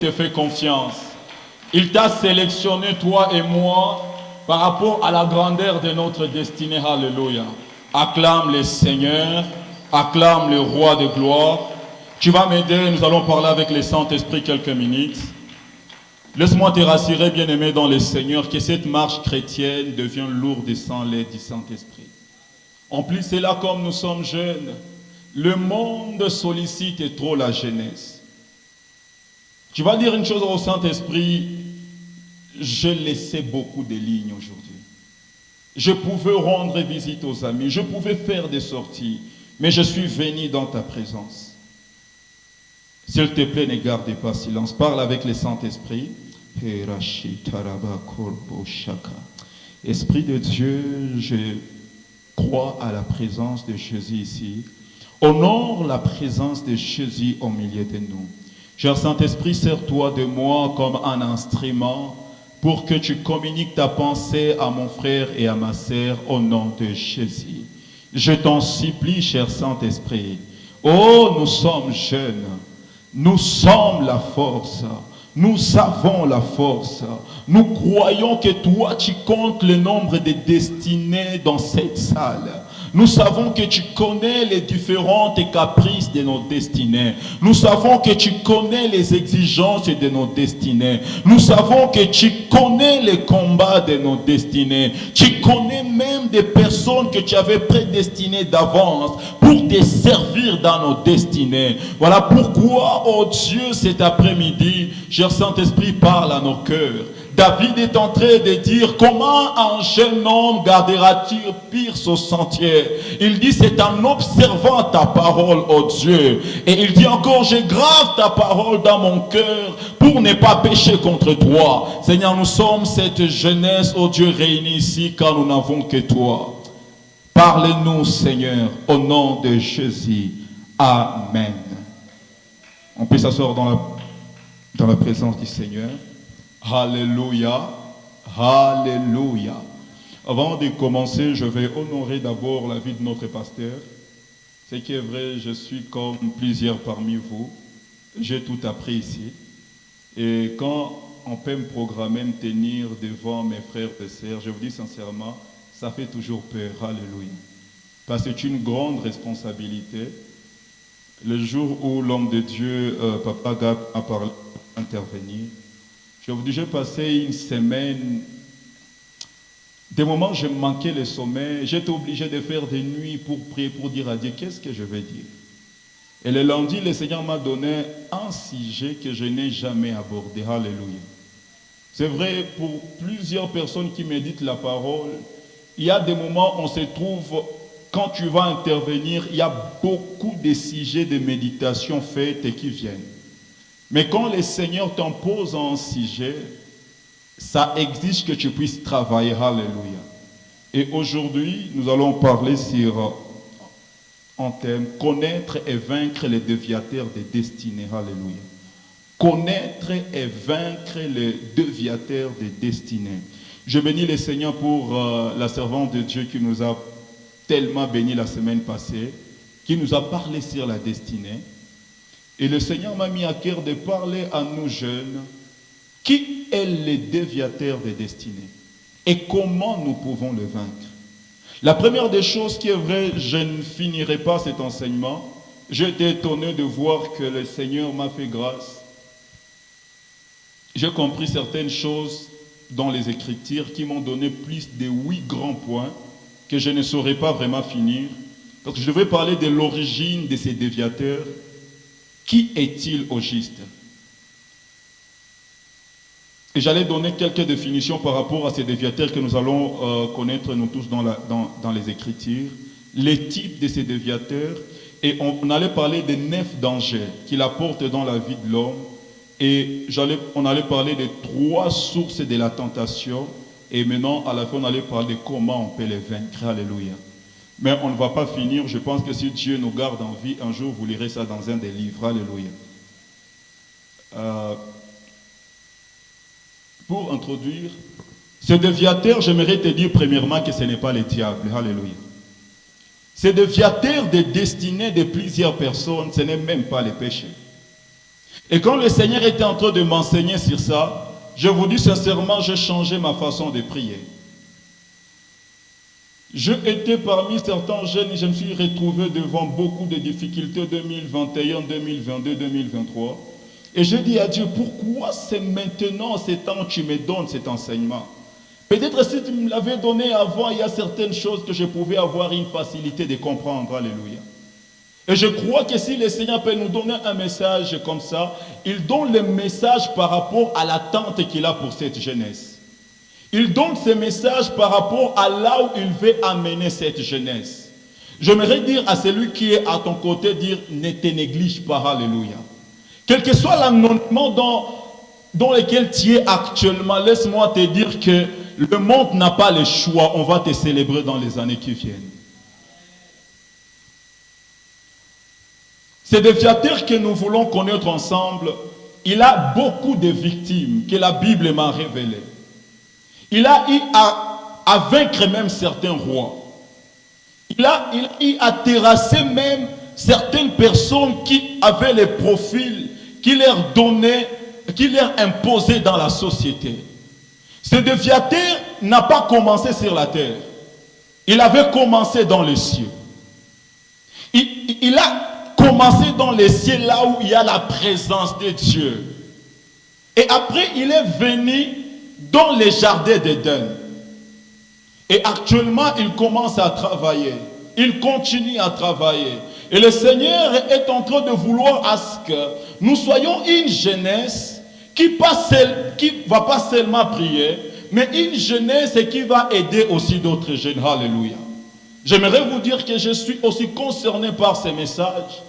te fait confiance. Il t'a sélectionné, toi et moi, par rapport à la grandeur de notre destinée. Alléluia. Acclame le Seigneur, acclame le Roi de gloire. Tu vas m'aider, nous allons parler avec le Saint-Esprit quelques minutes. Laisse-moi te rassurer, bien-aimé dans le Seigneur, que cette marche chrétienne devient lourde sans l'aide du Saint-Esprit. En plus, c'est là comme nous sommes jeunes. Le monde sollicite trop la jeunesse. Tu vas dire une chose au Saint-Esprit, je laissais beaucoup de lignes aujourd'hui. Je pouvais rendre visite aux amis, je pouvais faire des sorties, mais je suis venu dans ta présence. S'il te plaît, ne garde pas silence. Parle avec le Saint-Esprit. Esprit de Dieu, je crois à la présence de Jésus ici. Honore la présence de Jésus au milieu de nous. Cher Saint-Esprit, sers-toi de moi comme un instrument pour que tu communiques ta pensée à mon frère et à ma sœur au nom de Jésus. Je t'en supplie, cher Saint-Esprit. Oh, nous sommes jeunes. Nous sommes la force. Nous avons la force. Nous croyons que toi, tu comptes le nombre de destinées dans cette salle. Nous savons que tu connais les différentes caprices de nos destinées. Nous savons que tu connais les exigences de nos destinées. Nous savons que tu connais les combats de nos destinées. Tu connais même des personnes que tu avais prédestinées d'avance pour te servir dans nos destinées. Voilà pourquoi, oh Dieu, cet après-midi, cher Saint-Esprit, parle à nos cœurs. David est en train de dire comment un jeune homme gardera-t-il pire son sentier. Il dit c'est en observant ta parole, oh Dieu. Et il dit encore, je grave ta parole dans mon cœur pour ne pas pécher contre toi. Seigneur, nous sommes cette jeunesse, oh Dieu, réunie ici car nous n'avons que toi. Parle-nous, Seigneur, au nom de Jésus. Amen. On peut s'asseoir dans la présence du Seigneur. Alléluia, alléluia. Avant de commencer, je vais honorer d'abord la vie de notre pasteur. Ce qui est vrai, je suis comme plusieurs parmi vous. J'ai tout appris ici. Et quand on peut me programmer, me tenir devant mes frères et sœurs, je vous dis sincèrement, ça fait toujours peur. Alléluia. Parce que c'est une grande responsabilité. Le jour où l'homme de Dieu, Papa Gab, a parlé d'intervenir, je vous dis, j'ai passé une semaine, des moments où je manquais le sommeil, j'étais obligé de faire des nuits pour prier, pour dire à Dieu, qu'est-ce que je vais dire? Et le lundi, le Seigneur m'a donné un sujet que je n'ai jamais abordé. Alléluia. C'est vrai, pour plusieurs personnes qui méditent la parole, il y a des moments où on se trouve, quand tu vas intervenir, il y a beaucoup de sujets de méditation faits et qui viennent. Mais quand le Seigneur t'impose un sujet, ça exige que tu puisses travailler. Alléluia. Et aujourd'hui, nous allons parler sur un thème, connaître et vaincre les déviateurs des destinées. Alléluia. Connaître et vaincre les déviateurs des destinées. Je bénis le Seigneur pour la servante de Dieu qui nous a tellement béni la semaine passée, qui nous a parlé sur la destinée. Et le Seigneur m'a mis à cœur de parler à nous jeunes qui est le déviateur des destinées et comment nous pouvons le vaincre. La première des choses qui est vraie, je ne finirai pas cet enseignement. J'ai été étonné de voir que le Seigneur m'a fait grâce. J'ai compris certaines choses dans les Écritures qui m'ont donné plus de 8 grands points que je ne saurais pas vraiment finir. Parce que je devais parler de l'origine de ces déviateurs. Qui est-il au juste? Et j'allais donner quelques définitions par rapport à ces déviateurs que nous allons connaître nous tous dans les Écritures, les types de ces déviateurs, et on allait parler des 9 dangers qu'il apporte dans la vie de l'homme, et on allait parler des 3 sources de la tentation, et maintenant à la fin on allait parler de comment on peut les vaincre. Alléluia. Mais on ne va pas finir. Je pense que si Dieu nous garde en vie, un jour vous lirez ça dans un des livres. Alléluia. Pour introduire, ce déviateur, j'aimerais te dire premièrement que ce n'est pas le diable. Alléluia. Ce déviateur des destinées de plusieurs personnes, ce n'est même pas le péché. Et quand le Seigneur était en train de m'enseigner sur ça, je vous dis sincèrement, j'ai changé ma façon de prier. Je étais parmi certains jeunes et je me suis retrouvé devant beaucoup de difficultés 2021, 2022, 2023. Et je dis à Dieu, pourquoi c'est maintenant, ces temps, tu me donnes cet enseignement? Peut-être si tu me l'avais donné avant, il y a certaines choses que je pouvais avoir une facilité de comprendre. Alléluia. Et je crois que si le Seigneur peut nous donner un message comme ça, il donne le message par rapport à l'attente qu'il a pour cette jeunesse. Il donne ce message par rapport à là où il veut amener cette jeunesse. J'aimerais dire à celui qui est à ton côté, dire, ne te néglige pas, alléluia. Quel que soit l'environnement dans lequel tu es actuellement, laisse-moi te dire que le monde n'a pas le choix, on va te célébrer dans les années qui viennent. Ce déviateur que nous voulons connaître ensemble, il a beaucoup de victimes que la Bible m'a révélées. Il a eu à vaincre même certains rois. Il a eu à terrasser même certaines personnes qui avaient les profils qui leur donnaient, qui leur imposaient dans la société. Ce déviateur n'a pas commencé sur la terre. Il avait commencé dans les cieux. Il a commencé dans les cieux là où il y a la présence de Dieu. Et après, il est venu dans les jardins d'Éden. Et actuellement, il commence à travailler. Il continue à travailler. Et le Seigneur est en train de vouloir à ce que nous soyons une jeunesse qui ne va pas seulement prier, mais une jeunesse qui va aider aussi d'autres jeunes. Alléluia. J'aimerais vous dire que je suis aussi concerné par ces messages.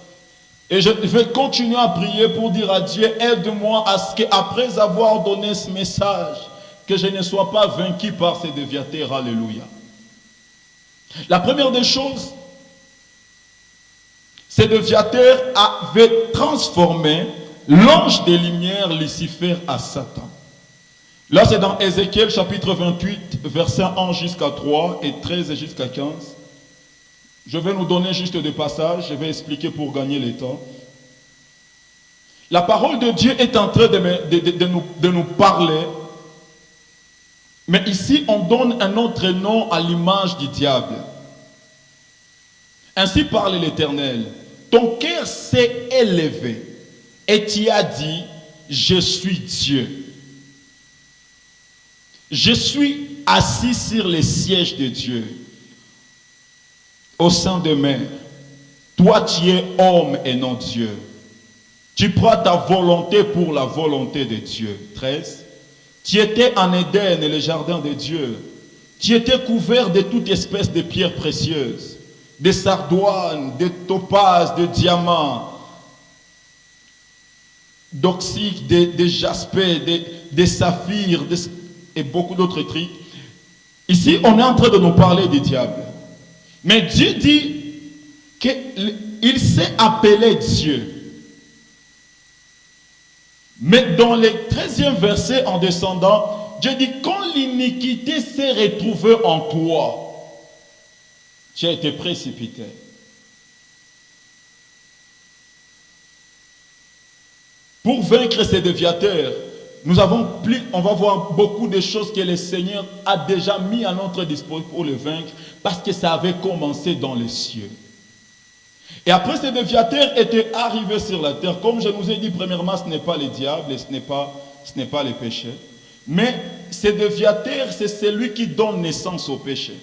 Et je vais continuer à prier pour dire à Dieu, aide-moi à ce qu'après avoir donné ce message, que je ne sois pas vaincu par ces déviateurs. Alléluia. La première des choses, ces déviateurs avaient transformé l'ange des lumières Lucifer à Satan. Là, c'est dans Ézéchiel chapitre 28, versets 1 jusqu'à 3 et 13 jusqu'à 15. Je vais nous donner juste des passages, je vais expliquer pour gagner le temps. La parole de Dieu est en train de nous parler. Mais ici, on donne un autre nom à l'image du diable. Ainsi parle l'Éternel. Ton cœur s'est élevé et tu as dit, je suis Dieu. Je suis assis sur les sièges de Dieu, au sein de mer. Toi, tu es homme et non Dieu. Tu prends ta volonté pour la volonté de Dieu. 13. Tu étais en Éden, le jardin de Dieu. Tu étais couvert de toute espèce de pierres précieuses, de sardoines, de topazes, de diamants, d'oxyde, de jaspe, de saphir et beaucoup d'autres trucs. Ici, on est en train de nous parler des diables. Mais Dieu dit qu'il s'est appelé Dieu. Mais dans le 13e verset en descendant, Dieu dit, quand l'iniquité s'est retrouvée en toi, tu as été précipité. Pour vaincre ces déviateurs, on va voir beaucoup de choses que le Seigneur a déjà mis à notre disposition pour le vaincre, parce que ça avait commencé dans les cieux. Et après, ces déviateurs étaient arrivés sur la terre. Comme je vous ai dit, premièrement, ce n'est pas les diables, ce n'est pas les péchés. Mais ces déviateurs, c'est celui qui donne naissance au péché.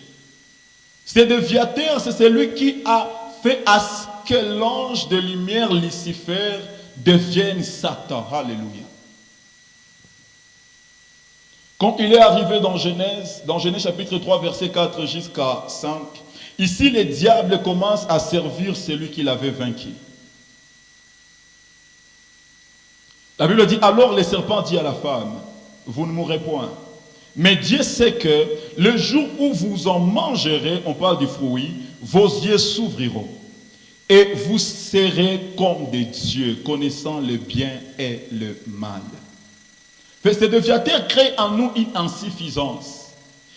Ces déviateurs, c'est celui qui a fait à ce que l'ange de lumière Lucifer devienne Satan. Alléluia. Quand il est arrivé dans Genèse chapitre 3, verset 4 jusqu'à 5, ici, les diables commencent à servir celui qui l'avait vaincu. La Bible dit, alors le serpent dit à la femme, vous ne mourrez point. Mais Dieu sait que le jour où vous en mangerez, on parle du fruit, vos yeux s'ouvriront. Et vous serez comme des dieux, connaissant le bien et le mal. Ce déviateur crée en nous une insuffisance.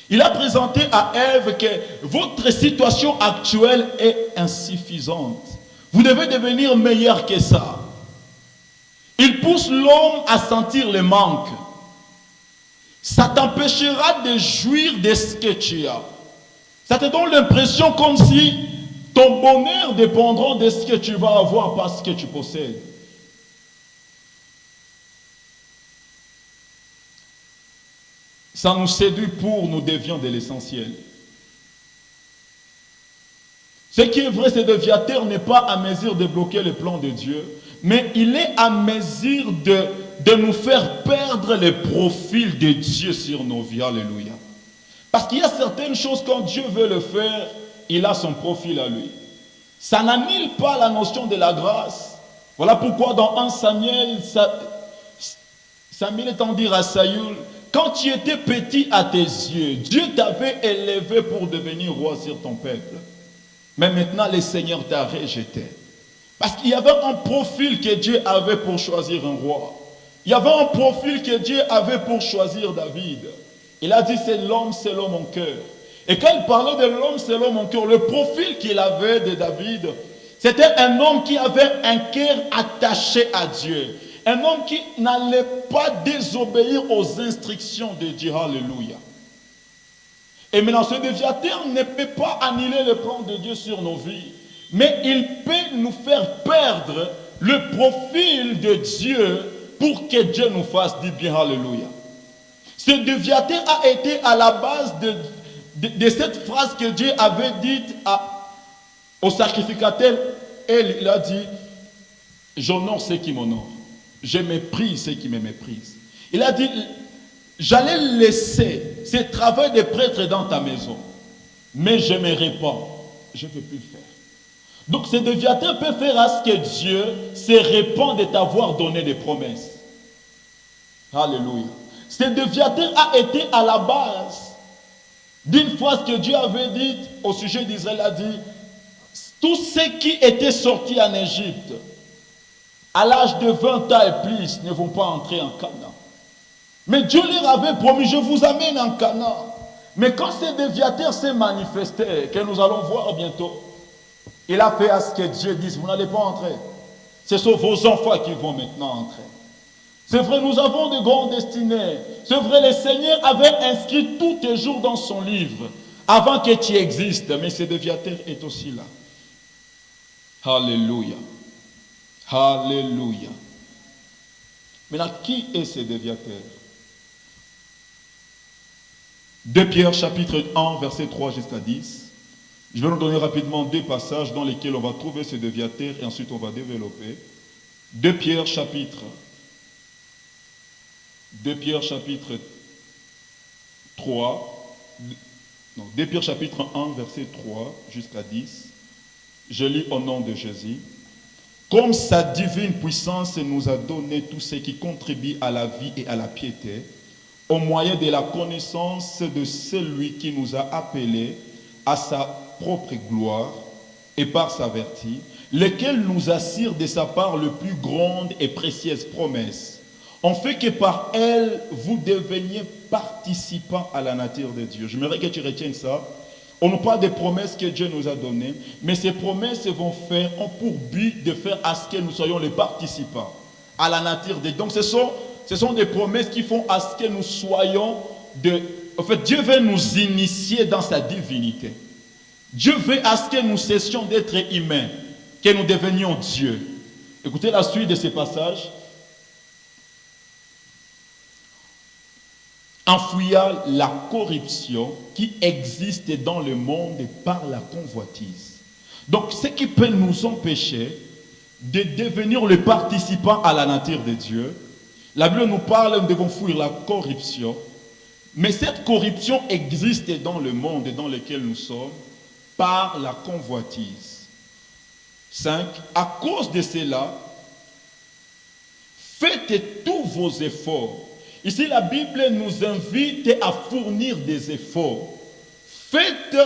Il a présenté à Ève que votre situation actuelle est insuffisante. Vous devez devenir meilleur que ça. Il pousse l'homme à sentir le manque. Ça t'empêchera de jouir de ce que tu as. Ça te donne l'impression comme si ton bonheur dépendra de ce que tu vas avoir, pas ce que tu possèdes. Ça nous séduit pour nous dévions de l'essentiel. Ce qui est vrai, c'est que Viateur n'est pas à mesure de bloquer le plan de Dieu, mais il est à mesure de nous faire perdre le profil de Dieu sur nos vies. Alléluia. Parce qu'il y a certaines choses, quand Dieu veut le faire, il a son profil à lui. Ça n'annule pas la notion de la grâce. Voilà pourquoi dans 1 Samuel, Samuel est en dire à Saül, quand tu étais petit à tes yeux, Dieu t'avait élevé pour devenir roi sur ton peuple. Mais maintenant, le Seigneur t'a rejeté. Parce qu'il y avait un profil que Dieu avait pour choisir un roi. Il y avait un profil que Dieu avait pour choisir David. Il a dit, c'est l'homme selon mon cœur. Et quand il parlait de l'homme selon mon cœur, le profil qu'il avait de David, c'était un homme qui avait un cœur attaché à Dieu. Un homme qui n'allait pas désobéir aux instructions de Dieu. Alléluia. Et maintenant, ce déviateur ne peut pas annuler le plan de Dieu sur nos vies. Mais il peut nous faire perdre le profil de Dieu pour que Dieu nous fasse du bien. Alléluia. Ce déviateur a été à la base de cette phrase que Dieu avait dite au sacrificateur. Il a dit, j'honore ceux qui m'honorent. Je méprise ceux qui me méprisent. Il a dit, j'allais laisser ce travail de prêtre dans ta maison. Mais je me répands. Je ne peux plus le faire. Donc ce déviateur peut faire à ce que Dieu se répand de t'avoir donné des promesses. Alléluia. Ce déviateur a été à la base d'une phrase que Dieu avait dite au sujet d'Israël. A dit, tous ceux qui étaient sortis en Égypte, à l'âge de 20 ans et plus, ne vont pas entrer en Canaan. Mais Dieu leur avait promis, je vous amène en Canaan. Mais quand ce déviateur s'est manifesté, que nous allons voir bientôt, il a fait à ce que Dieu dise, vous n'allez pas entrer. Ce sont vos enfants qui vont maintenant entrer. C'est vrai, nous avons de grandes destinées. C'est vrai, le Seigneur avait inscrit tous tes jours dans son livre, avant que tu existes. Mais ce déviateur est aussi là. Alléluia. Alléluia. Maintenant, qui est ce déviateur? 2 Pierre chapitre 1, verset 3 jusqu'à 10. Je vais nous donner rapidement deux passages dans lesquels on va trouver ce déviateur et ensuite on va développer. 2 Pierre chapitre 3. Non, 2 Pierre chapitre 1, verset 3 jusqu'à 10. Je lis au nom de Jésus. Comme sa divine puissance nous a donné tout ce qui contribue à la vie et à la piété, au moyen de la connaissance de celui qui nous a appelés à sa propre gloire et par sa vertu, lequel nous assure de sa part le plus grande et précieuse promesse, en fait que par elle, vous deveniez participants à la nature de Dieu. J'aimerais que tu retiennes ça. On ne parle des promesses que Dieu nous a données, mais ces promesses ont pour but de faire à ce que nous soyons les participants à la nature de Dieu. Donc ce sont des promesses qui font à ce que nous soyons en fait, Dieu veut nous initier dans sa divinité. Dieu veut à ce que nous cessions d'être humains, que nous devenions Dieu. Écoutez la suite de ces passages. En fuyant la corruption qui existe dans le monde par la convoitise. Donc, ce qui peut nous empêcher de devenir le participant à la nature de Dieu, la Bible nous parle, nous devons fuir la corruption, mais cette corruption existe dans le monde dans lequel nous sommes par la convoitise. 5. À cause de cela, faites tous vos efforts. Ici, la Bible nous invite à fournir des efforts. Faites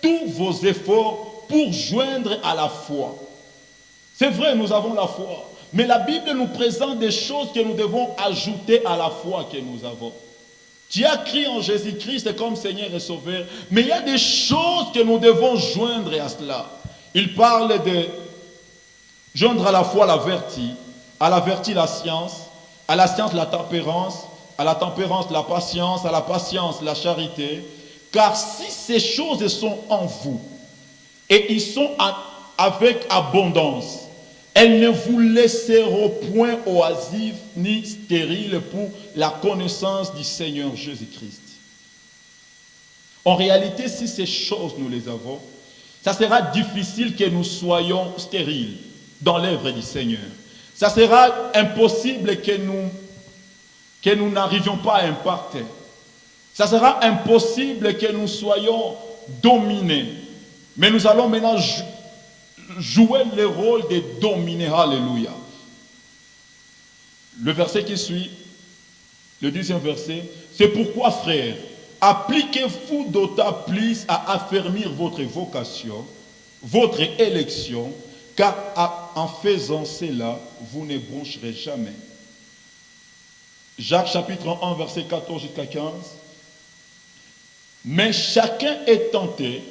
tous vos efforts pour joindre à la foi. C'est vrai, nous avons la foi. Mais la Bible nous présente des choses que nous devons ajouter à la foi que nous avons. Tu as cru en Jésus-Christ comme Seigneur et Sauveur. Mais il y a des choses que nous devons joindre à cela. Il parle de joindre à la foi la vertu, à la vertu la science, à la science la tempérance, à la tempérance la patience, à la patience la charité. Car si ces choses sont en vous, et ils sont avec abondance, elles ne vous laisseront point oisives ni stériles pour la connaissance du Seigneur Jésus-Christ. En réalité, si ces choses nous les avons, ça sera difficile que nous soyons stériles dans l'œuvre du Seigneur. Ça sera impossible que nous n'arrivions pas à impacter. Ça sera impossible que nous soyons dominés. Mais nous allons maintenant jouer le rôle de dominer. Alléluia. Le verset qui suit, le 10e verset, c'est pourquoi, frères, appliquez-vous d'autant plus à affermir votre vocation, votre élection, car en faisant cela, vous ne broncherez jamais. Jacques chapitre 1, verset 14 jusqu'à 15. Mais chacun est tenté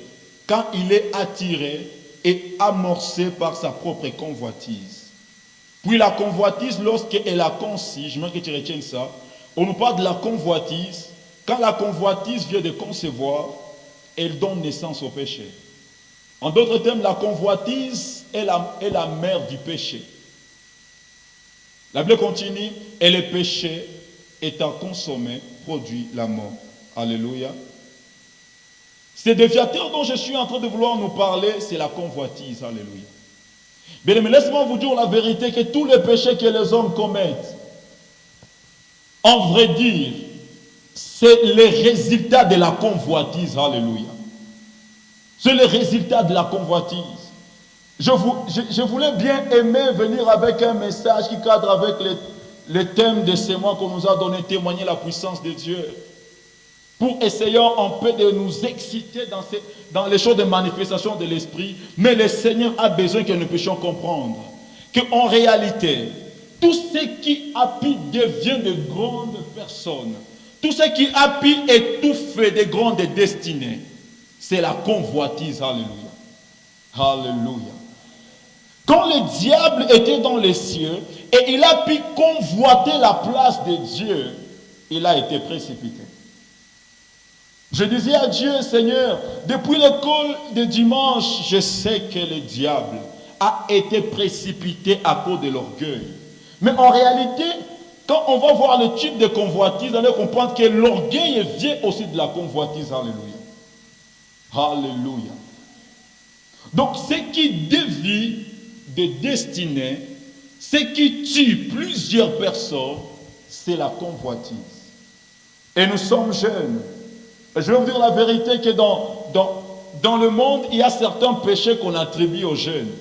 quand il est attiré et amorcé par sa propre convoitise. Puis la convoitise, lorsqu'elle a conçu, je veux que tu retiennes ça, on nous parle de la convoitise. Quand la convoitise vient de concevoir, elle donne naissance au péché. En d'autres termes, la convoitise est la mère du péché. La Bible continue, et le péché étant consommé, produit la mort. Alléluia. Ces déviateurs dont je suis en train de vouloir nous parler, c'est la convoitise. Alléluia. Bien, mais laisse-moi vous dire la vérité, que tous les péchés que les hommes commettent, en vrai dire, c'est le résultat de la convoitise. Alléluia. C'est le résultat de la convoitise. Je voulais bien aimer venir avec un message qui cadre avec le thème de ce mois qu'on nous a donné, témoigner la puissance de Dieu. Pour essayer un peu de nous exciter dans les choses de manifestation de l'esprit. Mais le Seigneur a besoin que nous puissions comprendre qu'en réalité, tout ce qui a pu devient de grandes personnes, tout ce qui a pu étouffer de grandes destinées, c'est la convoitise. Alléluia. Alléluia. Quand le diable était dans les cieux et il a pu convoiter la place de Dieu, il a été précipité. Je disais à Dieu, Seigneur, depuis l'école de dimanche, je sais que le diable a été précipité à cause de l'orgueil. Mais en réalité, quand on va voir le type de convoitise, on va comprendre que l'orgueil vient aussi de la convoitise. Alléluia. Alléluia. Donc, ce qui dévie de destinée, ce qui tue plusieurs personnes, c'est la convoitise. Et nous sommes jeunes. Je vais vous dire la vérité que dans le monde, il y a certains péchés qu'on attribue aux jeunes.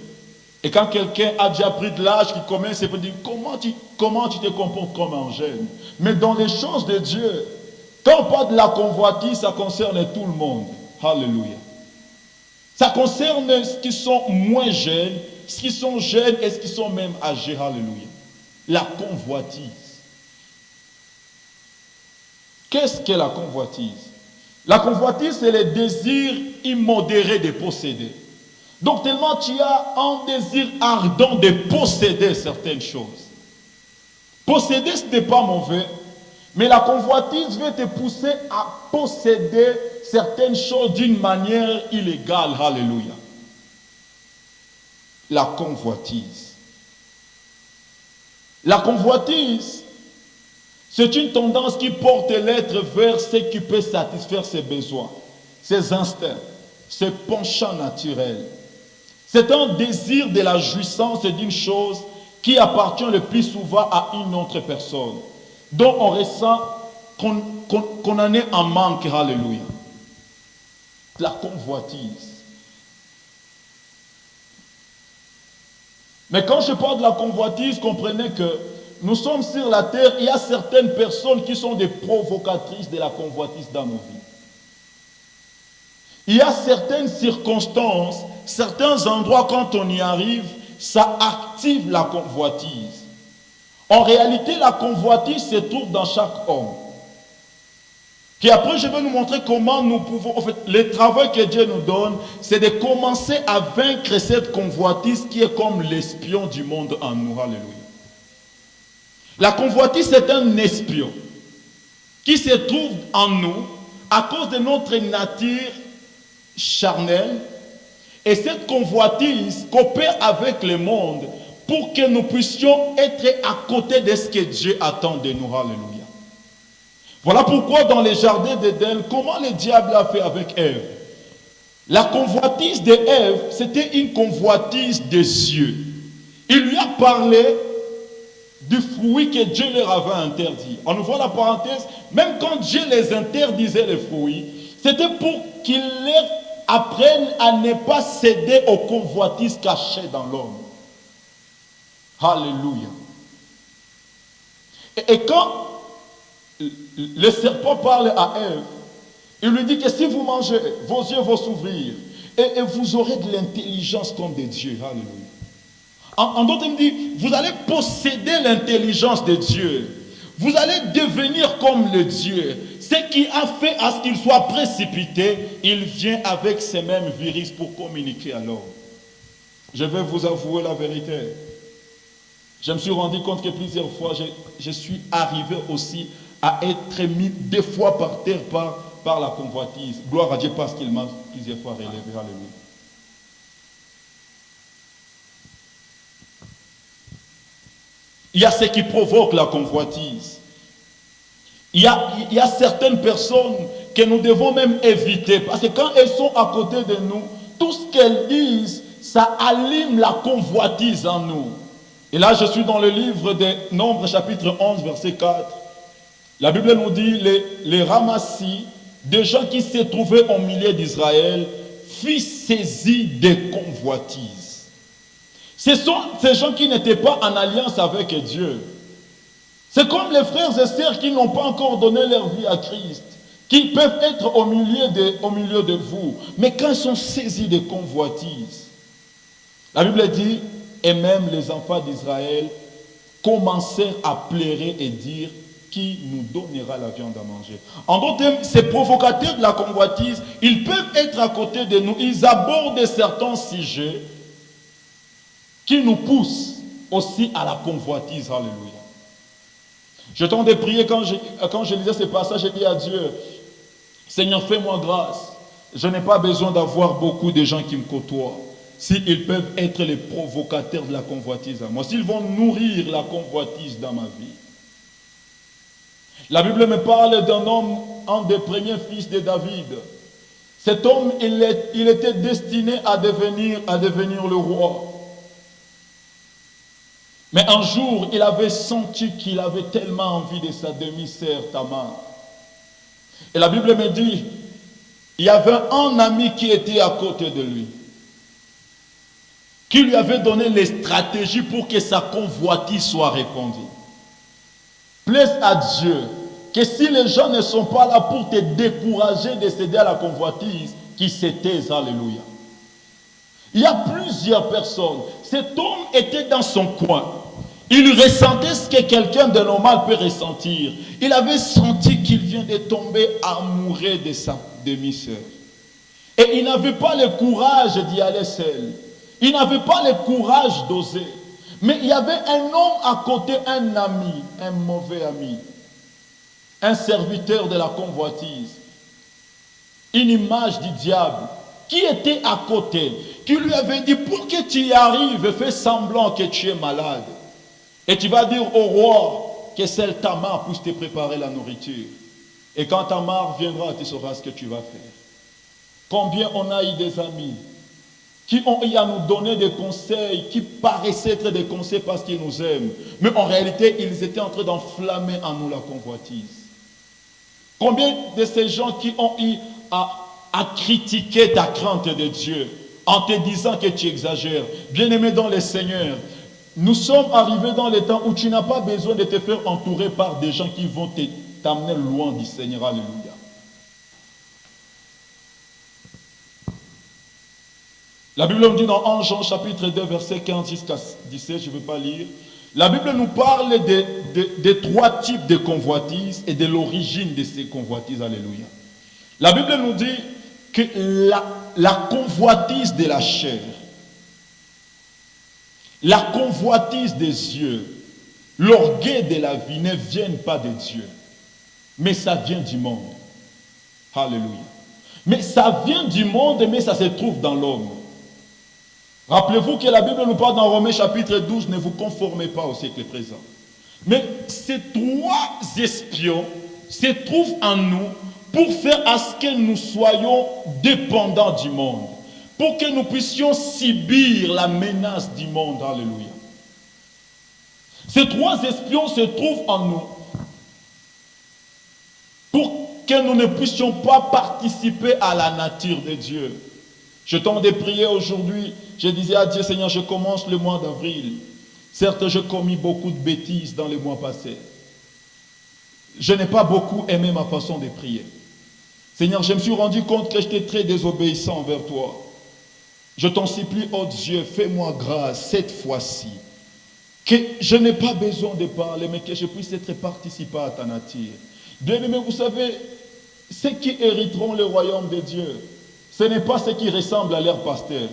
Et quand quelqu'un a déjà pris de l'âge, qui commence, il peut dire, comment tu te comportes comme un jeune? Mais dans les choses de Dieu, quand on parle de la convoitise, ça concerne tout le monde. Alléluia. Ça concerne ceux qui sont moins jeunes, ceux qui sont jeunes et ceux qui sont même âgés. Alléluia. La convoitise. Qu'est-ce que la convoitise? La convoitise, c'est le désir immodéré de posséder. Donc, tellement tu as un désir ardent de posséder certaines choses. Posséder, ce n'est pas mauvais, mais la convoitise veut te pousser à posséder certaines choses d'une manière illégale. Alléluia. La convoitise. La convoitise, c'est une tendance qui porte l'être vers ce qui peut satisfaire ses besoins, ses instincts, ses penchants naturels. C'est un désir de la jouissance d'une chose qui appartient le plus souvent à une autre personne, dont on ressent qu'on en est en manque. Alléluia. La convoitise. Mais quand je parle de la convoitise, comprenez que nous sommes sur la terre, il y a certaines personnes qui sont des provocatrices de la convoitise dans nos vies. Il y a certaines circonstances, certains endroits, quand on y arrive, ça active la convoitise. En réalité, la convoitise se trouve dans chaque homme. Puis après, je vais nous montrer comment nous pouvons... En fait, le travail que Dieu nous donne, c'est de commencer à vaincre cette convoitise qui est comme l'espion du monde en nous. Alléluia. La convoitise, c'est un espion qui se trouve en nous à cause de notre nature charnelle. Et cette convoitise coopère avec le monde pour que nous puissions être à côté de ce que Dieu attend de nous. Alléluia. Voilà pourquoi dans les jardins d'Éden, comment le diable a fait avec Ève? La convoitise d'Ève, c'était une convoitise des cieux. Il lui a parlé du fruit que Dieu leur avait interdit. On ouvre la parenthèse, même quand Dieu les interdisait les fruits, c'était pour qu'ils leur apprennent à ne pas céder aux convoitises cachées dans l'homme. Alléluia. Et quand le serpent parle à Ève, il lui dit que si vous mangez, vos yeux vont s'ouvrir et vous aurez de l'intelligence comme des dieux. Alléluia. En d'autres, il me dit, vous allez posséder l'intelligence de Dieu. Vous allez devenir comme le Dieu. Ce qui a fait à ce qu'il soit précipité, il vient avec ces mêmes virus pour communiquer à l'homme. Je vais vous avouer la vérité. Je me suis rendu compte que plusieurs fois, je suis arrivé aussi à être mis 2 fois par terre par la convoitise. Gloire à Dieu parce qu'il m'a plusieurs fois relevé. Alléluia. Il y a ce qui provoque la convoitise. Il y a certaines personnes que nous devons même éviter. Parce que quand elles sont à côté de nous, tout ce qu'elles disent, ça allume la convoitise en nous. Et là, je suis dans le livre des Nombres, chapitre 11, verset 4. La Bible nous dit, les ramassis, des gens qui se trouvaient au milieu d'Israël, furent saisis de convoitises. Ce sont ces gens qui n'étaient pas en alliance avec Dieu. C'est comme les frères et sœurs qui n'ont pas encore donné leur vie à Christ, qui peuvent être au milieu de vous. Mais quand ils sont saisis de convoitises, la Bible dit, et même les enfants d'Israël commencèrent à pleurer et dire, qui nous donnera la viande à manger? En d'autres termes, ces provocateurs de la convoitise, ils peuvent être à côté de nous, ils abordent certains sujets qui nous poussent aussi à la convoitise. Alléluia. Je tente de prier quand je lisais ce passage, j'ai dit à Dieu, Seigneur, fais-moi grâce. Je n'ai pas besoin d'avoir beaucoup de gens qui me côtoient. S'ils peuvent être les provocateurs de la convoitise à moi, s'ils vont nourrir la convoitise dans ma vie. La Bible me parle d'un homme, un des premiers fils de David. Cet homme, il était destiné à devenir le roi. Mais un jour, il avait senti qu'il avait tellement envie de sa demi-sœur Tamar. Et la Bible me dit, il y avait un ami qui était à côté de lui, qui lui avait donné les stratégies pour que sa convoitise soit répandue. Plaise à Dieu que si les gens ne sont pas là pour te décourager de céder à la convoitise, qu'ils se taisent. Alléluia. Il y a plusieurs personnes. Cet homme était dans son coin. Il ressentait ce que quelqu'un de normal peut ressentir. Il avait senti qu'il vient de tomber amoureux de sa demi-sœur. Et il n'avait pas le courage d'y aller seul. Il n'avait pas le courage d'oser. Mais il y avait un homme à côté, un ami, un mauvais ami. Un serviteur de la convoitise. Une image du diable qui était à côté, qui lui avait dit, pour que tu y arrives, fais semblant que tu es malade. Et tu vas dire au roi que celle Tamar puisse te préparer la nourriture. Et quand Tamar viendra, tu sauras ce que tu vas faire. Combien on a eu des amis qui ont eu à nous donner des conseils, qui paraissaient être des conseils parce qu'ils nous aiment. Mais en réalité, ils étaient en train d'enflammer en nous la convoitise. Combien de ces gens qui ont eu à critiquer ta crainte de Dieu en te disant que tu exagères. Bien-aimé dans le Seigneur, nous sommes arrivés dans les temps où tu n'as pas besoin de te faire entourer par des gens qui vont t'amener loin du Seigneur. Alléluia. La Bible nous dit dans 1 Jean chapitre 2 verset 15 jusqu'à 17, je ne vais pas lire. La Bible nous parle de 3 types de convoitises et de l'origine de ces convoitises. Alléluia. La Bible nous dit que la convoitise de la chair, la convoitise des yeux l'orgueil de la vie ne vient pas de Dieu, mais ça vient du monde. Alléluia. Mais ça vient du monde, mais ça se trouve dans l'homme. Rappelez-vous que la Bible nous parle dans Romains chapitre 12, ne vous conformez pas au siècle présent. Mais ces trois espions se trouvent en nous pour faire à ce que nous soyons dépendants du monde, pour que nous puissions subir la menace du monde. Alléluia. Ces trois espions se trouvent en nous pour que nous ne puissions pas participer à la nature de Dieu. Je tendais prier aujourd'hui, je disais à Dieu, Seigneur, je commence le mois d'avril. Certes, j'ai commis beaucoup de bêtises dans les mois passés. Je n'ai pas beaucoup aimé ma façon de prier. Seigneur, je me suis rendu compte que j'étais très désobéissant envers toi. Je t'en supplie, oh Dieu, fais-moi grâce cette fois-ci. Que je n'ai pas besoin de parler, mais que je puisse être participant à ta nature. Bien-aimés, vous savez, ceux qui hériteront le royaume de Dieu, ce n'est pas ceux qui ressemblent à leur pasteur.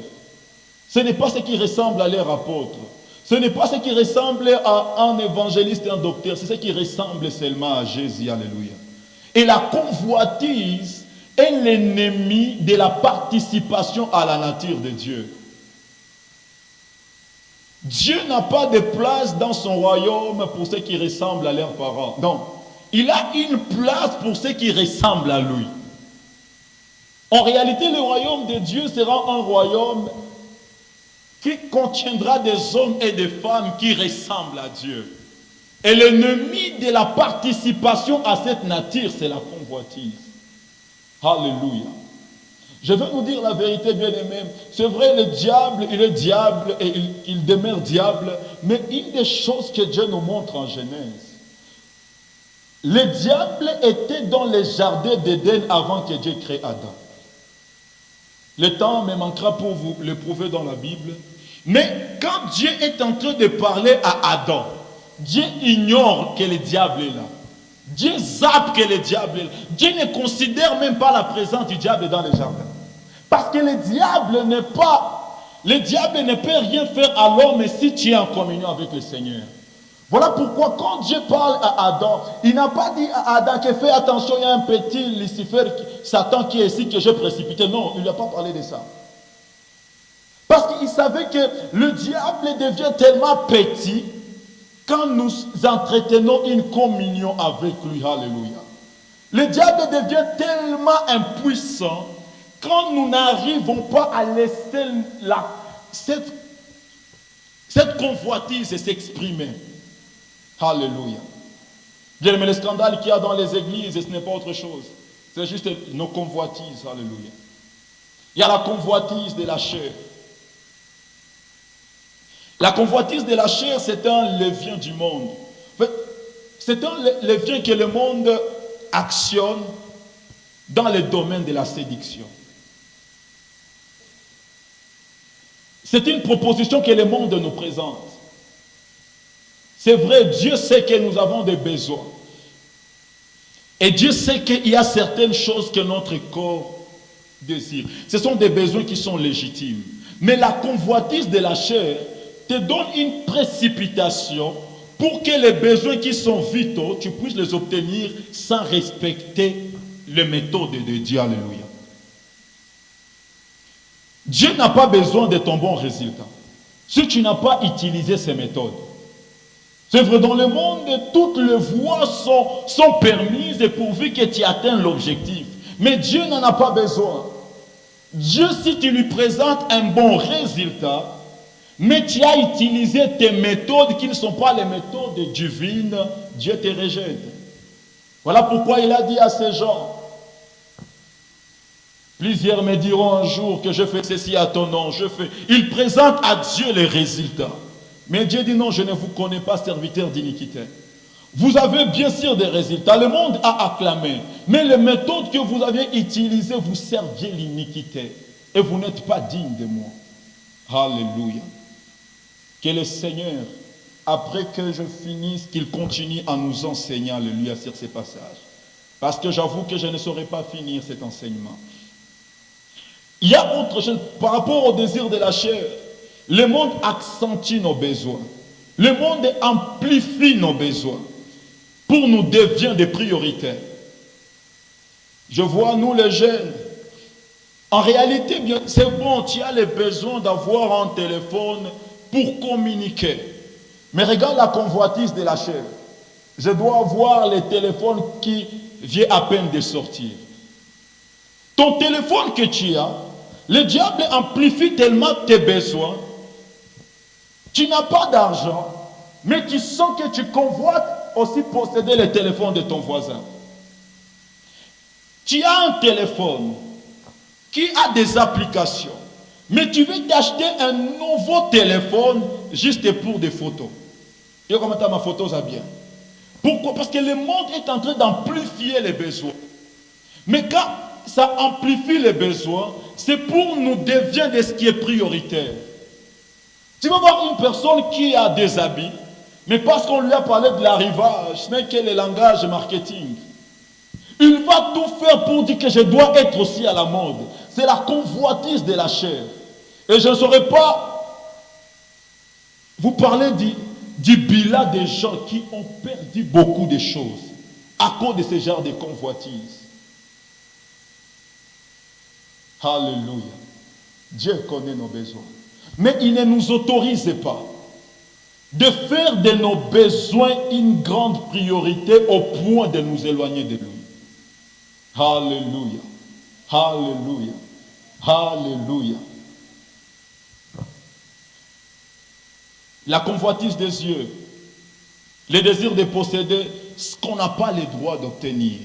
Ce n'est pas ceux qui ressemblent à leur apôtre. Ce n'est pas ceux qui ressemblent à un évangéliste et un docteur. C'est ceux qui ressemblent seulement à Jésus. Alléluia. Et la convoitise est l'ennemi de la participation à la nature de Dieu. Dieu n'a pas de place dans son royaume pour ceux qui ressemblent à leurs parents. Non. Il a une place pour ceux qui ressemblent à lui. En réalité, le royaume de Dieu sera un royaume qui contiendra des hommes et des femmes qui ressemblent à Dieu. Et l'ennemi de la participation à cette nature, c'est la convoitise. Alléluia. Je veux vous dire la vérité, bien-aimés. C'est vrai, le diable, il est diable et il demeure diable. Mais une des choses que Dieu nous montre en Genèse, le diable était dans les jardins d'Éden avant que Dieu crée Adam. Le temps me manquera pour vous le prouver dans la Bible. Mais quand Dieu est en train de parler à Adam, Dieu ignore que le diable est là. Dieu zappe que le diable est là. Dieu ne considère même pas la présence du diable dans le jardin. Parce que le diable ne peut rien faire à l'homme si tu es en communion avec le Seigneur. Voilà pourquoi quand Dieu parle à Adam, il n'a pas dit à Adam que fais attention, il y a un petit Lucifer, Satan qui est ici, que j'ai précipité. Non, il n'a pas parlé de ça. Parce qu'il savait que le diable devient tellement petit quand nous entretenons une communion avec lui. Alléluia. Le diable devient tellement impuissant quand nous n'arrivons pas à laisser cette convoitise s'exprimer. Alléluia. Bien, mais le scandale qu'il y a dans les églises, ce n'est pas autre chose. C'est juste nos convoitises. Alléluia. Il y a la convoitise de la chair. La convoitise de la chair, c'est un levier du monde. C'est un levier que le monde actionne dans le domaine de la séduction. C'est une proposition que le monde nous présente. C'est vrai, Dieu sait que nous avons des besoins. Et Dieu sait qu'il y a certaines choses que notre corps désire. Ce sont des besoins qui sont légitimes. Mais la convoitise de la chair te donne une précipitation pour que les besoins qui sont vitaux, tu puisses les obtenir sans respecter les méthodes de Dieu. Alléluia. Dieu n'a pas besoin de ton bon résultat si tu n'as pas utilisé ces méthodes. C'est vrai, dans le monde, toutes les voies sont permises et pourvu que tu atteignes l'objectif. Mais Dieu n'en a pas besoin. Dieu, si tu lui présentes un bon résultat, mais tu as utilisé tes méthodes qui ne sont pas les méthodes divines, Dieu te rejette. Voilà pourquoi il a dit à ces gens, plusieurs me diront un jour que je fais ceci à ton nom, Ils présentent à Dieu les résultats. Mais Dieu dit non, je ne vous connais pas, serviteur d'iniquité. Vous avez bien sûr des résultats, le monde a acclamé, mais les méthodes que vous avez utilisées, vous serviez l'iniquité. Et vous n'êtes pas digne de moi. Alléluia. Que le Seigneur, après que je finisse, qu'il continue à nous enseigner, alléluia, sur ces passages. Parce que j'avoue que je ne saurais pas finir cet enseignement. Il y a autre chose, par rapport au désir de la chair, le monde accentue nos besoins. Le monde amplifie nos besoins pour nous devenir des prioritaires. Je vois, nous les jeunes, en réalité, c'est bon, tu as le besoin d'avoir un téléphone pour communiquer. Mais regarde la convoitise de la chair. Je dois avoir le téléphone qui vient à peine de sortir. Ton téléphone que tu as, le diable amplifie tellement tes besoins. Tu n'as pas d'argent, mais tu sens que tu convoites aussi posséder le téléphone de ton voisin. Tu as un téléphone qui a des applications, mais tu veux t'acheter un nouveau téléphone juste pour des photos. Et comment ma photo ça bien? Pourquoi? Parce que le monde est en train d'amplifier les besoins. Mais quand ça amplifie les besoins, c'est pour nous devenir de ce qui est prioritaire. Tu vas voir une personne qui a des habits, mais parce qu'on lui a parlé de l'arrivage, ce n'est que le langage marketing. Il va tout faire pour dire que je dois être aussi à la mode. C'est la convoitise de la chair. Et je ne saurais pas vous parler du bilan des gens qui ont perdu beaucoup de choses à cause de ce genre de convoitise. Alléluia. Dieu connaît nos besoins. Mais il ne nous autorise pas de faire de nos besoins une grande priorité au point de nous éloigner de lui. Alléluia. Alléluia. Alléluia. La convoitise des yeux, le désir de posséder ce qu'on n'a pas le droit d'obtenir.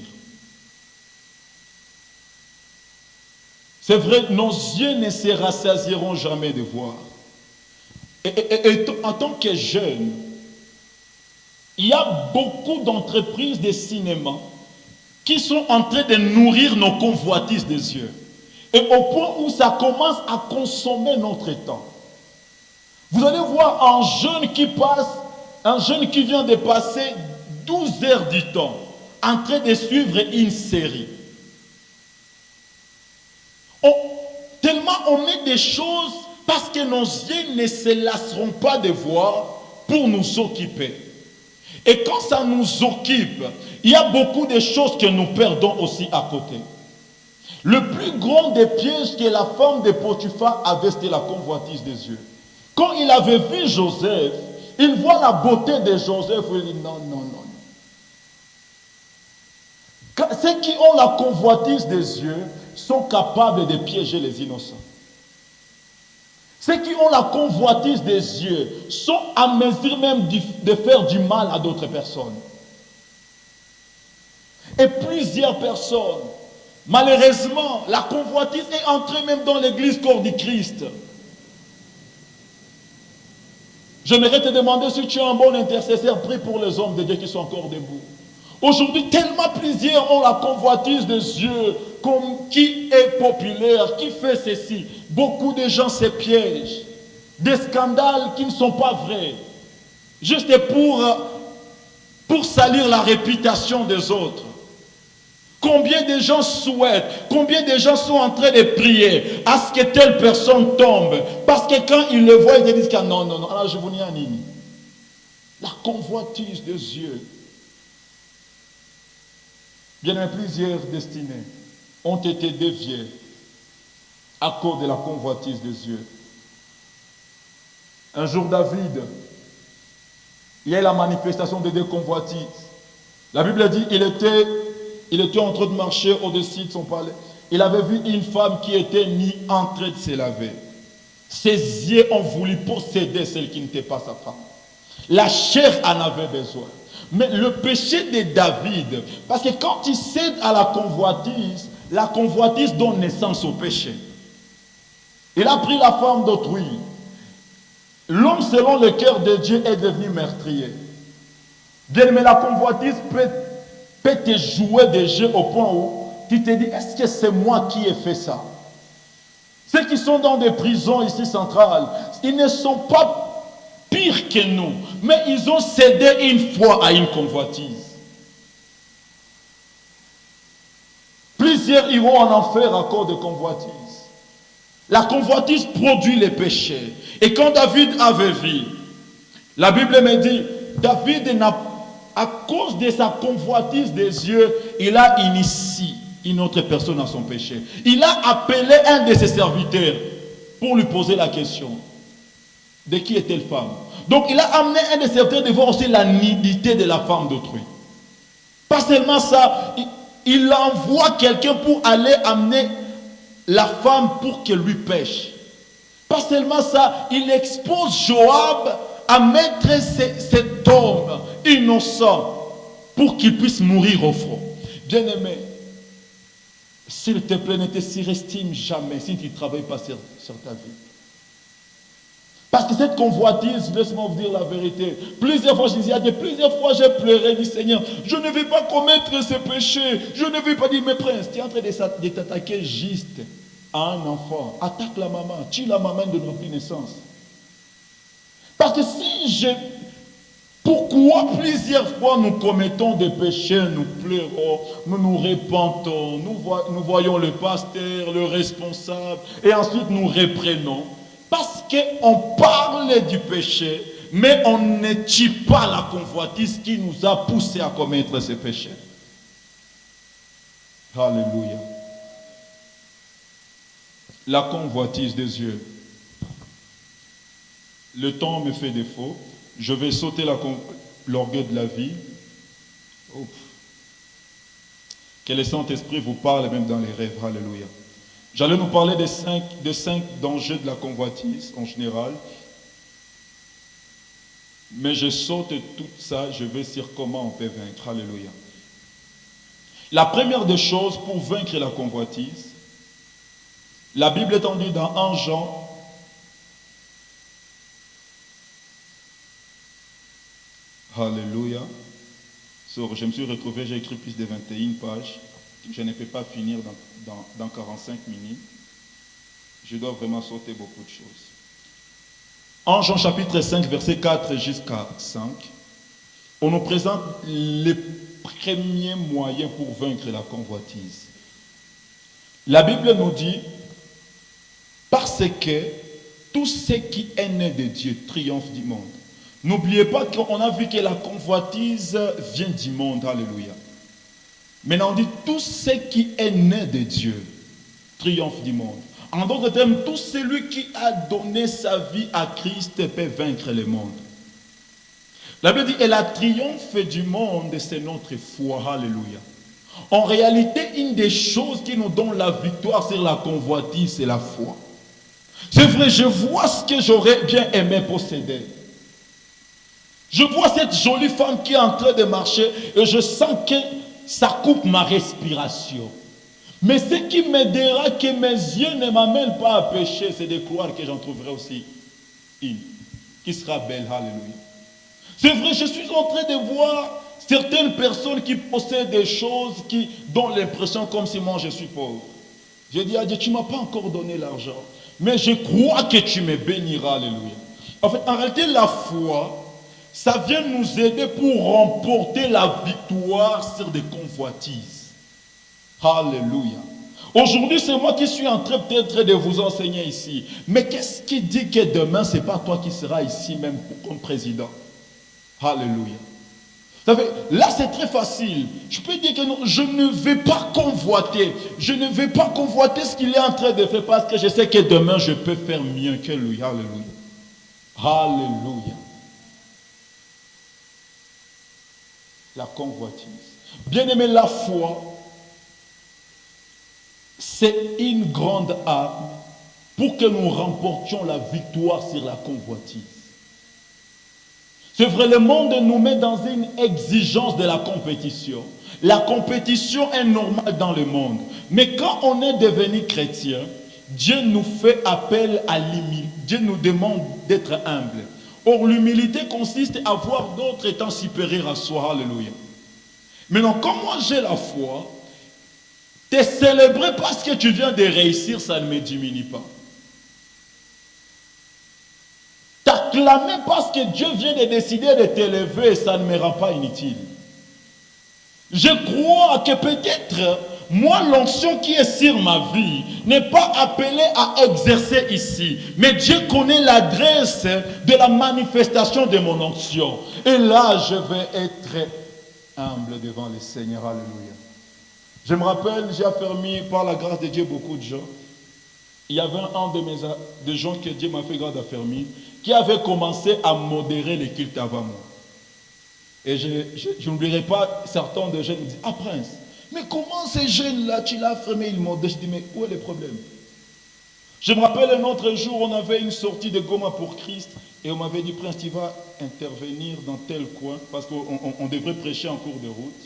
C'est vrai, nos yeux ne se rassasieront jamais de voir. Et en tant que jeune, il y a beaucoup d'entreprises de cinéma qui sont en train de nourrir nos convoitises des yeux. Et au point où ça commence à consommer notre temps. Vous allez voir un jeune qui vient de passer 12 heures du temps en train de suivre une série. Tellement on met des choses parce que nos yeux ne se lasseront pas de voir pour nous occuper. Et quand ça nous occupe, il y a beaucoup de choses que nous perdons aussi à côté. Le plus grand des pièges que la femme de Potiphar avait, c'était la convoitise des yeux. Quand il avait vu Joseph, il voit la beauté de Joseph, il dit non, non, non. Ceux qui ont la convoitise des yeux sont capables de piéger les innocents. Ceux qui ont la convoitise des yeux sont à mesure même de faire du mal à d'autres personnes. Et plusieurs personnes, malheureusement, la convoitise est entrée même dans l'église corps du Christ. J'aimerais te demander si tu es un bon intercesseur, prie pour les hommes de Dieu qui sont encore debout. Aujourd'hui, tellement plusieurs ont la convoitise des yeux, comme qui est populaire, qui fait ceci. Beaucoup de gens se piègent. Des scandales qui ne sont pas vrais. Juste pour salir la réputation des autres. Combien de gens souhaitent, combien de gens sont en train de prier à ce que telle personne tombe. Parce que quand ils le voient, ils disent que non, non, non, alors je vous dis un nini. La convoitise des yeux. Bien aimé, plusieurs destinées ont été déviées à cause de la convoitise des yeux. Un jour, David, il y a la manifestation de deux convoitises. La Bible dit qu'il était en train de marcher au-dessus de son palais. Il avait vu une femme qui était nue en train de se laver. Ses yeux ont voulu posséder celle qui n'était pas sa femme. La chair en avait besoin. Mais le péché de David, parce que quand il cède à la convoitise donne naissance au péché. Il a pris la femme d'autrui. L'homme selon le cœur de Dieu est devenu meurtrier. Bien, mais la convoitise peut te jouer des jeux au point où tu te dis, est-ce que c'est moi qui ai fait ça? Ceux qui sont dans des prisons ici centrales, ils ne sont pas pire que nous, mais ils ont cédé une fois à une convoitise. Plusieurs iront en enfer à cause de convoitise. La convoitise produit les péchés. Et quand David avait vu La Bible me dit, David à cause de sa convoitise des yeux, il a initié une autre personne à son péché. Il a appelé un de ses serviteurs pour lui poser la question. De qui est-elle femme? Donc il a amené un des serviteurs de voir aussi la nudité de la femme d'autrui. Pas seulement ça, il envoie quelqu'un pour aller amener la femme pour qu'elle lui pêche. Pas seulement ça, il expose Joab à mettre cet homme innocent pour qu'il puisse mourir au front. Bien-aimé, s'il te plaît, ne te surestime jamais si tu ne travailles pas sur ta vie. Parce que cette convoitise, laisse-moi vous dire la vérité. Plusieurs fois, je disais, plusieurs fois j'ai pleuré, dit Seigneur, je ne vais pas commettre ce péché. Je ne vais pas dire, mais prince, tu es en train de t'attaquer juste à un enfant. Attaque la maman, tue la maman de notre naissance. Parce que pourquoi plusieurs fois nous commettons des péchés, nous pleurons, nous nous repentons, nous voyons le pasteur, le responsable, et ensuite nous reprenons? Parce qu'on parle du péché, mais on ne tue pas la convoitise qui nous a poussés à commettre ces péchés. Alléluia. La convoitise des yeux. Le temps me fait défaut. Je vais sauter l'orgueil de la vie. Ouf. Que le Saint-Esprit vous parle même dans les rêves. Alléluia. J'allais nous parler des cinq dangers de la convoitise en général. Mais je saute tout ça, je vais sur comment on peut vaincre. Alléluia. La première des choses pour vaincre la convoitise, la Bible est en dit dans 1 Jean, Alléluia. Je me suis retrouvé, j'ai écrit plus de 21 pages. Je ne peux pas finir dans 45 minutes. Je dois vraiment sauter beaucoup de choses. En Jean chapitre 5, verset 4 jusqu'à 5, on nous présente les premiers moyens pour vaincre la convoitise. La Bible nous dit, parce que tout ce qui est né de Dieu triomphe du monde. N'oubliez pas qu'on a vu que la convoitise vient du monde. Alléluia. Maintenant, on dit tout ce qui est né de Dieu triomphe du monde. En d'autres termes, tout celui qui a donné sa vie à Christ peut vaincre le monde. La Bible dit, et la triomphe du monde, c'est notre foi. Alléluia. En réalité, une des choses qui nous donne la victoire sur la convoitise, c'est la foi. C'est vrai, je vois ce que j'aurais bien aimé posséder. Je vois cette jolie femme qui est en train de marcher et je sens que ça coupe ma respiration. Mais ce qui m'aidera que mes yeux ne m'amènent pas à pécher, c'est de croire que j'en trouverai aussi une qui sera belle. Alléluia. C'est vrai, je suis en train de voir certaines personnes qui possèdent des choses qui donnent l'impression comme si moi je suis pauvre. Je dis à Dieu, tu ne m'as pas encore donné l'argent, mais je crois que tu me béniras. Alléluia. En fait, en réalité, la foi, ça vient nous aider pour remporter la victoire sur des convoitises. Alléluia. Aujourd'hui, c'est moi qui suis en train peut-être de vous enseigner ici. Mais qu'est-ce qui dit que demain, ce n'est pas toi qui seras ici même comme président? Alléluia. Vous savez, là c'est très facile. Je peux dire que non, je ne vais pas convoiter. Je ne vais pas convoiter ce qu'il est en train de faire parce que je sais que demain, je peux faire mieux que lui. Alléluia. Alléluia. La convoitise. Bien aimé, la foi, c'est une grande arme pour que nous remportions la victoire sur la convoitise. C'est vrai, le monde nous met dans une exigence de la compétition. La compétition est normale dans le monde. Mais quand on est devenu chrétien, Dieu nous fait appel à l'humilité. Dieu nous demande d'être humble. Or, l'humilité consiste à voir d'autres étant supérieurs à soi. Alléluia. Maintenant, comme moi j'ai la foi, te célébrer parce que tu viens de réussir, ça ne me diminue pas. T'acclamer parce que Dieu vient de décider de t'élever, ça ne me rend pas inutile. Je crois que peut-être moi, l'onction qui est sur ma vie n'est pas appelée à exercer ici. Mais Dieu connaît l'adresse de la manifestation de mon onction. Et là, je vais être humble devant le Seigneur. Alléluia. Je me rappelle, j'ai affermi par la grâce de Dieu beaucoup de gens. Il y avait un de gens que Dieu m'a fait grâce d'affermir qui avait commencé à modérer les cultes avant moi. Et je n'oublierai pas, certains de jeunes me disent, ah Prince, mais comment ces jeunes-là, tu l'as affirmé, ils m'ont dit, je dis, mais où est le problème? Je me rappelle un autre jour, on avait une sortie de Goma pour Christ, et on m'avait dit, Prince, tu vas intervenir dans tel coin, parce qu'on devrait prêcher en cours de route.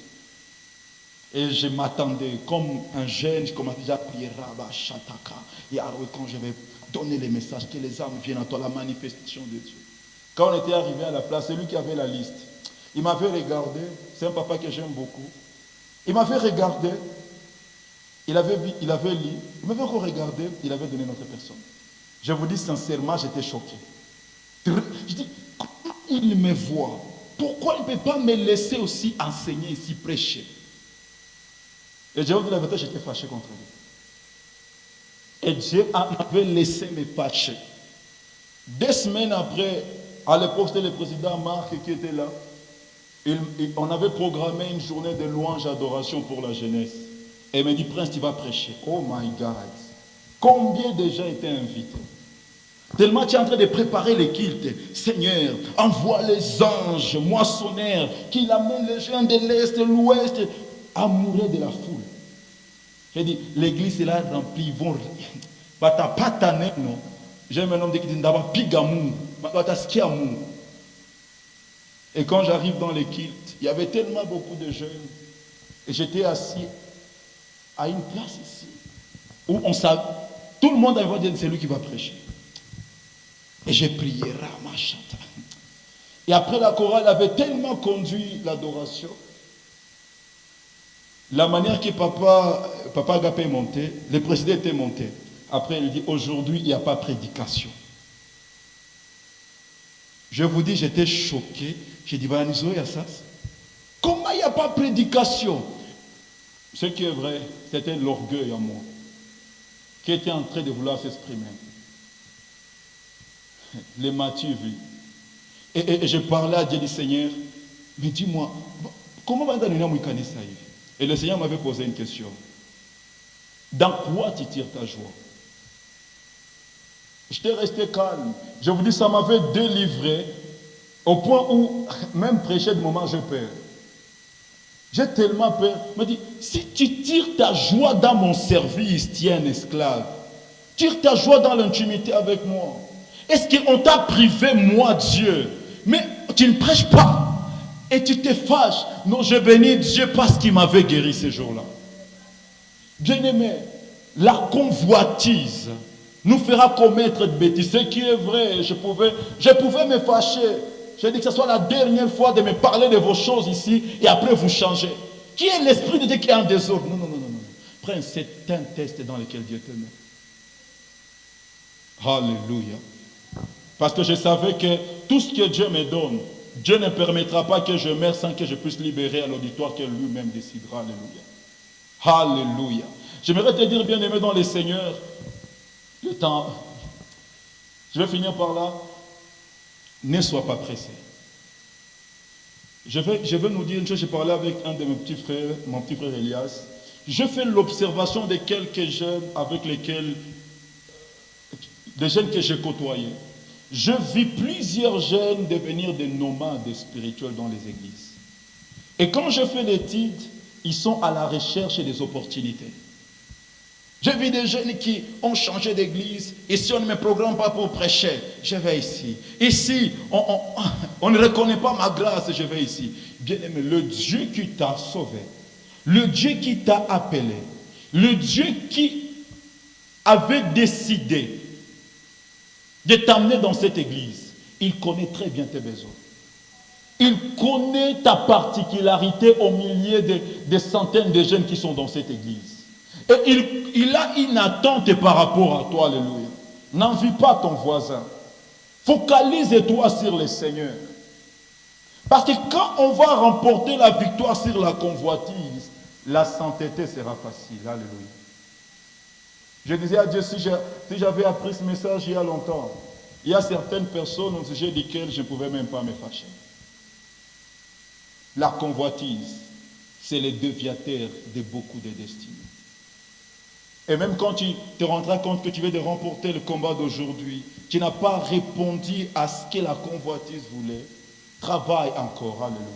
Et je m'attendais, comme un jeune, je commençais déjà à prier, Rabba, Shataka, et alors quand je vais donner les messages, que les âmes viennent à toi, la manifestation de Dieu. Quand on était arrivé à la place, c'est lui qui avait la liste. Il m'avait regardé, c'est un papa que j'aime beaucoup. Il m'avait regardé, il avait lu, il m'avait encore regardé, il avait donné notre personne. Je vous dis sincèrement, j'étais choqué. Je dis, comment il me voit? Pourquoi il ne peut pas me laisser aussi enseigner ici, prêcher? Et je vous dis la vérité, j'étais fâché contre lui. Et Dieu m'avait laissé me fâcher. 2 semaines après, à l'époque, c'était le président Marc qui était là. On avait programmé une journée de louange et adoration pour la jeunesse. Et il m'a dit, Prince, tu vas prêcher. Oh my God. Combien de gens étaient invités? Tellement tu es en train de préparer les cultes. Seigneur, envoie les anges moissonneurs qui amènent les gens de l'Est, de l'Ouest, amoureux de la foule. J'ai dit, l'église est là remplie, ils vont rien. Non. J'aime un homme qui dit, d'abord, pigamou, amour. Et quand j'arrive dans les cultes, il y avait tellement beaucoup de jeunes. Et j'étais assis à une place ici, où on savait, tout le monde avait dit, c'est lui qui va prêcher. Et j'ai prié, Ramachata. Et après la chorale avait tellement conduit l'adoration. La manière que Papa Agapé est monté, le président était monté. Après, il dit, aujourd'hui, il n'y a pas prédication. Je vous dis, j'étais choqué. J'ai dit, comment il n'y a pas prédication? Ce qui est vrai, c'était l'orgueil en moi, qui était en train de vouloir s'exprimer. Les Matthieu vu. Et je parlais à Dieu du Seigneur, mais dis-moi, comment va nous ça? Et le Seigneur m'avait posé une question. Dans quoi tu tires ta joie? J'étais resté calme. Je vous dis, ça m'avait délivré au point où, même prêcher de moment, j'ai peur. J'ai tellement peur. Il m'a dit, si tu tires ta joie dans mon service, tu es un esclave. Tire ta joie dans l'intimité avec moi. Est-ce qu'on t'a privé, moi, Dieu? Mais tu ne prêches pas. Et tu te fâches. Non, je bénis Dieu parce qu'il m'avait guéri ces jours-là. Bien-aimé, la convoitise nous fera commettre de bêtises. Ce qui est vrai, je pouvais me fâcher. J'ai dit que ce soit la dernière fois de me parler de vos choses ici et après vous changez. Qui est l'esprit de Dieu qui est en désordre? Non. Prince, c'est un test dans lequel Dieu te met. Alléluia. Parce que je savais que tout ce que Dieu me donne, Dieu ne permettra pas que je meure sans que je puisse libérer à l'auditoire que lui-même décidera. Alléluia. Alléluia. J'aimerais te dire, bien-aimé dans le Seigneur, le temps, je vais finir par là, ne sois pas pressé. Je vais nous dire une chose, j'ai parlé avec un de mes petits frères, mon petit frère Elias. Je fais l'observation de quelques jeunes avec lesquels, des jeunes que j'ai côtoyés. Je vis plusieurs jeunes devenir des nomades spirituels dans les églises. Et quand je fais l'étude, ils sont à la recherche des opportunités. J'ai vu des jeunes qui ont changé d'église. Ici, on ne me programme pas pour prêcher. Je vais ici. Ici, on ne reconnaît pas ma grâce. Je vais ici. Bien-aimé, le Dieu qui t'a sauvé, le Dieu qui t'a appelé, le Dieu qui avait décidé de t'amener dans cette église, il connaît très bien tes besoins. Il connaît ta particularité au milieu des centaines de jeunes qui sont dans cette église. Et il a une attente par rapport à toi, alléluia. N'envie pas ton voisin. Focalise-toi sur le Seigneur. Parce que quand on va remporter la victoire sur la convoitise, la sainteté sera facile. Alléluia. Je disais à Dieu, si j'avais appris ce message il y a longtemps, il y a certaines personnes au sujet desquelles je ne pouvais même pas me fâcher. La convoitise, c'est le déviateur de beaucoup de destinées. Et même quand tu te rendras compte que tu veux de remporter le combat d'aujourd'hui, tu n'as pas répondu à ce que la convoitise voulait, travaille encore. Alléluia.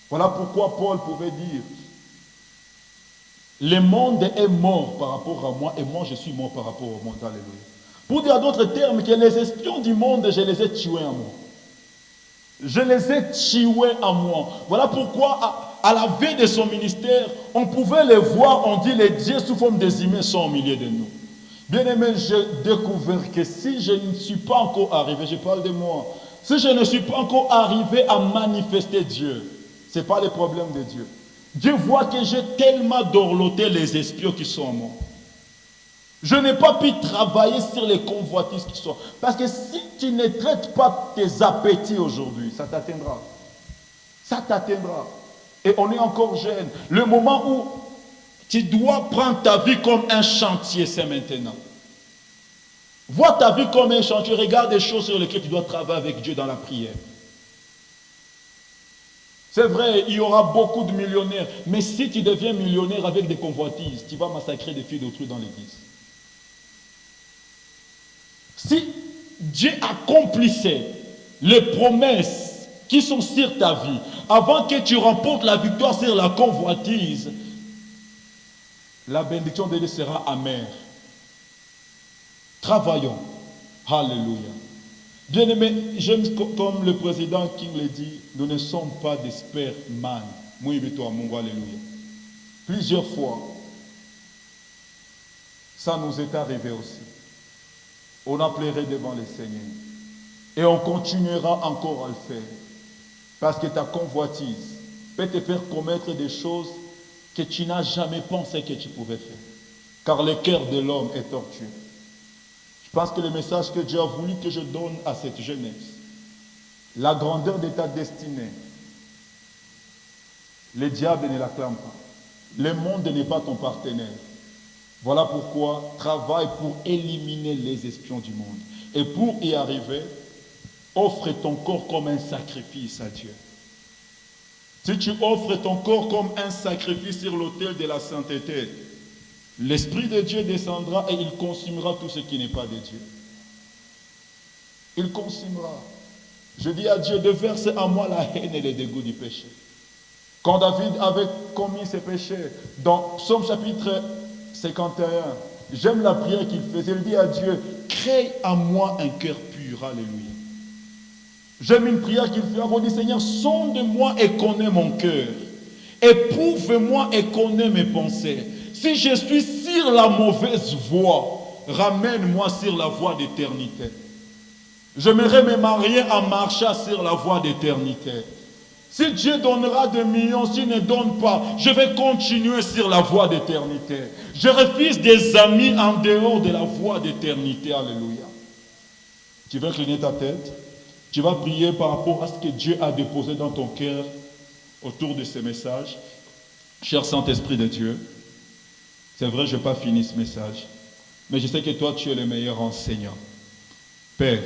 Voilà pourquoi Paul pouvait dire, le monde est mort par rapport à moi et moi je suis mort par rapport au monde. Alléluia. Pour dire d'autres termes, que les espions du monde, je les ai tués en moi. Je les ai tués en moi. Voilà pourquoi, à la veille de son ministère, on pouvait les voir, on dit les dieux sous forme des humains sont au milieu de nous. Bien aimé, j'ai découvert que si je ne suis pas encore arrivé, je parle de moi, si je ne suis pas encore arrivé à manifester Dieu, ce n'est pas le problème de Dieu. Dieu voit que j'ai tellement dorloté les espions qui sont en moi. Je n'ai pas pu travailler sur les convoitises qui sont. Parce que si tu ne traites pas tes appétits aujourd'hui, ça t'atteindra. Ça t'atteindra. Et on est encore jeune. Le moment où tu dois prendre ta vie comme un chantier, c'est maintenant. Vois ta vie comme un chantier. Regarde les choses sur lesquelles tu dois travailler avec Dieu dans la prière. C'est vrai, il y aura beaucoup de millionnaires. Mais si tu deviens millionnaire avec des convoitises, tu vas massacrer des filles d'autrui dans l'église. Si Dieu accomplissait les promesses qui sont sur ta vie, avant que tu remportes la victoire sur la convoitise, la bénédiction de Dieu sera amère. Travaillons. Alléluia. Bien-aimé, j'aime comme le président King l'a dit, nous ne sommes pas des superman. Alléluia. Plusieurs fois, ça nous est arrivé aussi. On a pleuré devant le Seigneur. Et on continuera encore à le faire. Parce que ta convoitise peut te faire commettre des choses que tu n'as jamais pensé que tu pouvais faire. Car le cœur de l'homme est tortueux. Je pense que le message que Dieu a voulu que je donne à cette jeunesse, la grandeur de ta destinée, le diable ne l'acclame pas. Le monde n'est pas ton partenaire. Voilà pourquoi travaille pour éliminer les espions du monde. Et pour y arriver, offre ton corps comme un sacrifice à Dieu. Si tu offres ton corps comme un sacrifice sur l'autel de la sainteté, l'Esprit de Dieu descendra et il consumera tout ce qui n'est pas de Dieu. Il consumera. Je dis à Dieu de verser en moi la haine et le dégoût du péché. Quand David avait commis ses péchés, dans Psaume chapitre 51, j'aime la prière qu'il faisait. Il dit à Dieu, crée en moi un cœur pur. Alléluia. J'aime une prière qu'il fait. On dit, Seigneur, sonde-moi et connais mon cœur. Éprouve-moi et connais mes pensées. Si je suis sur la mauvaise voie, ramène-moi sur la voie d'éternité. J'aimerais me marier en marchant sur la voie d'éternité. Si Dieu donnera des millions, s'il ne donne pas, je vais continuer sur la voie d'éternité. Je refuse des amis en dehors de la voie d'éternité. Alléluia. Tu vas incliner ta tête. Tu vas prier par rapport à ce que Dieu a déposé dans ton cœur autour de ce message. Cher Saint-Esprit de Dieu, c'est vrai, je n'ai pas fini ce message, mais je sais que toi, tu es le meilleur enseignant. Père,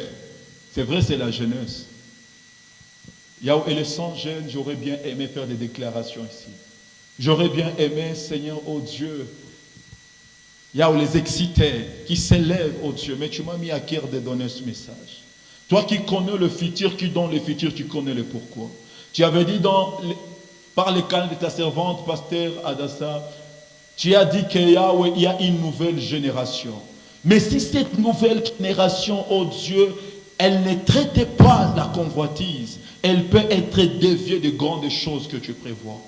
c'est vrai, c'est la jeunesse. Et les 100 jeunes, j'aurais bien aimé faire des déclarations ici. J'aurais bien aimé, Seigneur, oh Dieu, les excités qui s'élèvent, oh Dieu, mais tu m'as mis à cœur de donner ce message. Toi qui connais le futur, qui donne le futur, tu connais le pourquoi. Tu avais dit par les canaux de ta servante, pasteur Adassa, tu as dit qu'il y a une nouvelle génération. Mais si cette nouvelle génération, oh Dieu, elle ne traite pas la convoitise, elle peut être déviée de grandes choses que tu prévois.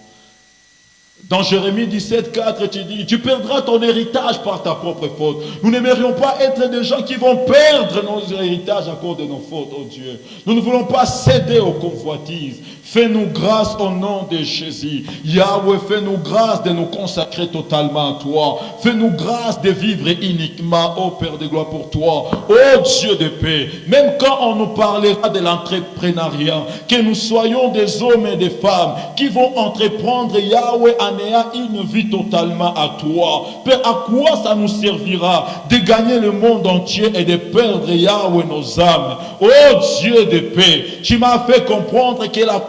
Dans Jérémie 17, 4, tu dis, tu perdras ton héritage par ta propre faute. Nous n'aimerions pas être des gens qui vont perdre nos héritages à cause de nos fautes, oh Dieu. Nous ne voulons pas céder aux convoitises. Fais-nous grâce au nom de Jésus. Yahweh, fais-nous grâce de nous consacrer totalement à toi. Fais-nous grâce de vivre uniquement, ô Père de gloire, pour toi. Ô Dieu de paix, même quand on nous parlera de l'entrepreneuriat, que nous soyons des hommes et des femmes qui vont entreprendre, Yahweh, en ayant une vie totalement à toi. Père, à quoi ça nous servira de gagner le monde entier et de perdre Yahweh nos âmes? Oh Dieu de paix, tu m'as fait comprendre que la